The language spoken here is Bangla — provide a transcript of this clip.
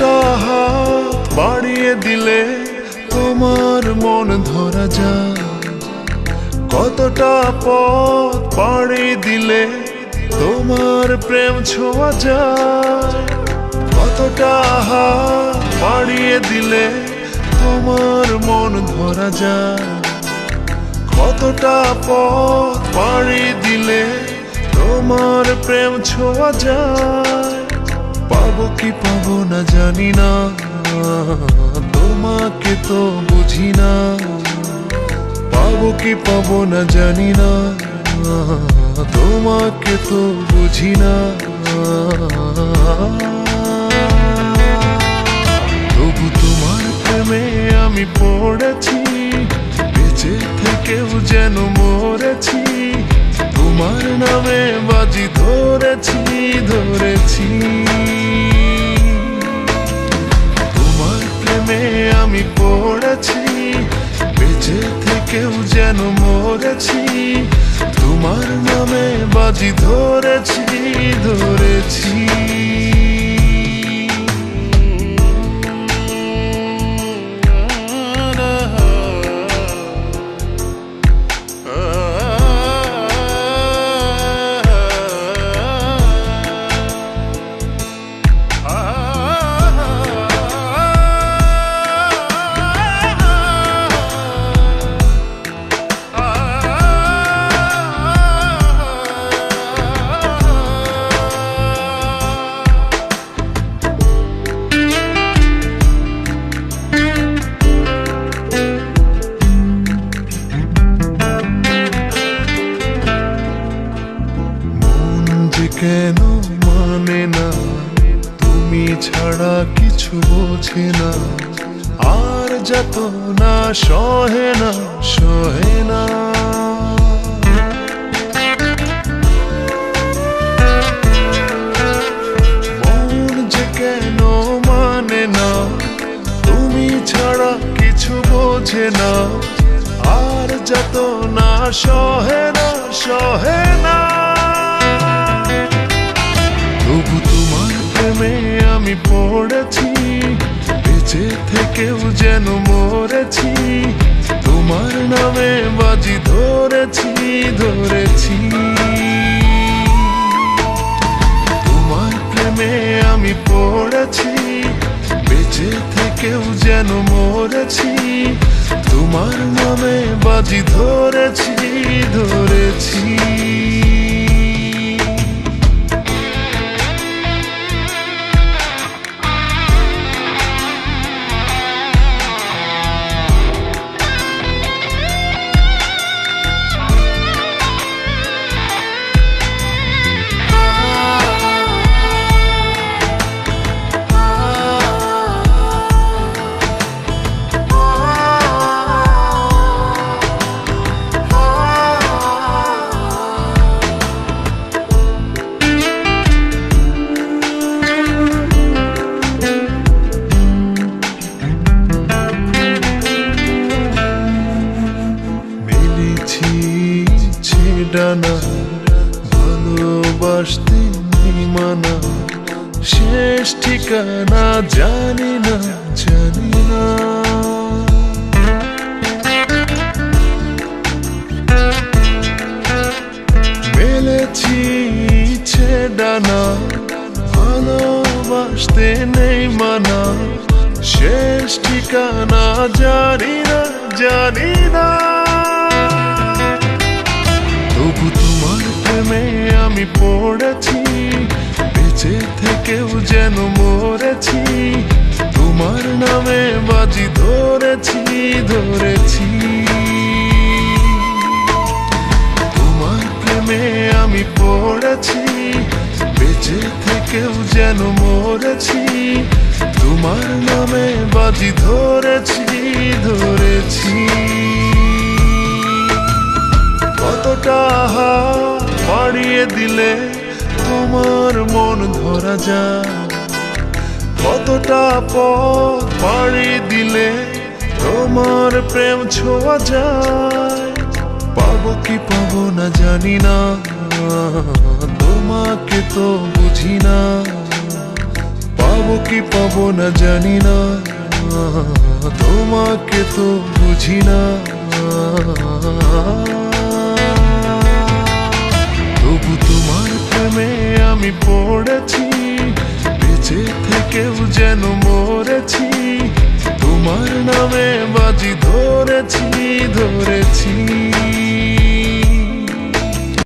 কতটা হাত বাড়িয়ে দিলে তোমার মন ধরা যায়, কতটা পথ পাড়ি দিলে তোমার প্রেম ছোঁয়া যায়, কতটা হাত বাড়িয়ে দিলে তোমার মন ধরা যায়, কতটা পথ পাড়ি দিলে তোমার প্রেম ছোঁয়া যায়। পাবো কি পাবো না জানি না, তোমাকে তো বুঝি না। পাবো কি পাবো না জানি না, তোমাকে তো বুঝি না। তবু তোমার প্রেমে আমি পড়েছি, বেঁচে থেকেও যেন মরেছি। তোমার নামে বাজি ধরেছি ধরেছি, তোমার প্রেমে আমি পড়েছি, বেঁচে থেকেও যেন মরেছি। তোমার নামে বাজি ধরেছি ধরেছি। কেন মানে না, তুমি ছাড়া কিছু বোঝে না, আর যত না সহে না সহে না। মন যে কেন মানে না, তুমি ছাড়া কিছু বোঝে না, আর যত না সহে না সহে না। তবু তোমার প্রেমে আমি পড়েছি, বেঁচে থেকেও যেন মরেছি। তোমার নামে বাজি ধরেছি ধরেছি, তোমার প্রেমে আমি পড়েছি, বেঁচে থেকেও যেন মরেছি। তোমার নামে বাজি ধরেছি ধরেছি। ডানা ভালোবাসতে মানা, শেষ ঠিকানা জানি না জানি না। মেলেছি ইচ্ছে ডানা, ভালোবাসতে নেই মানা, শেষ ঠিকানা জানি না জানি না। তবু তোমার প্রেমে আমি পড়েছি, বেঁচে থেকেও যেন মরেছি। তোমার নামে বাজি ধরেছি ধরেছি, তোমার প্রেমে আমি পড়েছি, বেঁচে থেকেও যেন মরেছি। তোমার নামে বাজি ধরেছি ধরেছি। কতটা হাত বাড়িয়ে দিলে তোমার মন ধরা যায়, কতটা পথ পাড়ি দিলে তোমার প্রেম ছোঁয়া যায়। পাবো কি পাবো না জানি না, তোমাকে তো বুঝি না। পাবো কি পাবো না জানি না, তোমাকে তো বুঝি না। তবু তোমার প্রেমে আমি পড়েছি, বেঁচে থেকেও যেন মরেছি। তোমার নামে বাজি ধরেছি ধরেছি।